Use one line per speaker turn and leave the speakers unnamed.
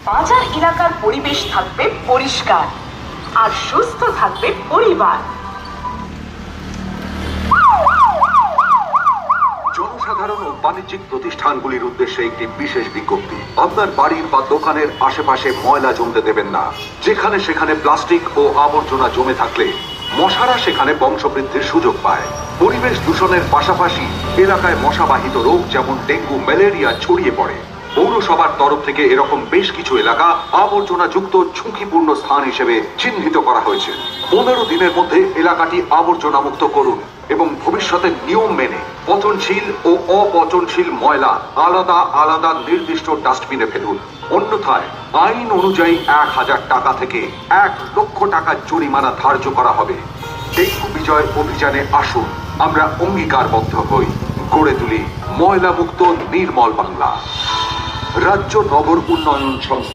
বাজার এলাকার পরিবেশ থাকবে পরিষ্কার আর সুস্থ থাকবে পরিবার।
জনসাধারণ ও বাণিজ্যিক প্রতিষ্ঠানগুলির উদ্দেশ্যে একটি বিশেষ বিজ্ঞপ্তি। আপনার বাড়ির বা দোকানের আশেপাশে ময়লা জমতে দেবেন না। যেখানে সেখানে প্লাস্টিক ও আবর্জনা জমে থাকলে মশারা সেখানে বংশবৃদ্ধির সুযোগ পায়। পরিবেশ দূষণের পাশাপাশি এলাকায় মশাবাহিত রোগ যেমন ডেঙ্গু, ম্যালেরিয়া ছড়িয়ে পড়ে। পৌরসভার তরফ থেকে এরকম বেশ কিছু এলাকা আবর্জনা যুক্ত ঝুঁকিপূর্ণ স্থান হিসেবে চিহ্নিত করা হয়েছে। 15 দিনের মধ্যে এলাকাটি আবর্জনা মুক্ত করুন এবং ভবিষ্যতে নিয়ম মেনে পচনশীল ও অপচনশীল ময়লা আলাদা আলাদা নির্দিষ্ট ডাস্টবিনে ফেলুন। অন্যথায় আইন অনুযায়ী 1000 টাকা থেকে 1 লক্ষ টাকা জরিমানা ধার্য করা হবে। ডেঙ্গু বিজয় অভিযানে আসুন, আমরা অঙ্গীকারবদ্ধ হই, গড়ে তুলি ময়লা মুক্ত নির্মল বাংলা। রাজ্য নগর উন্নয়ন সংস্থা।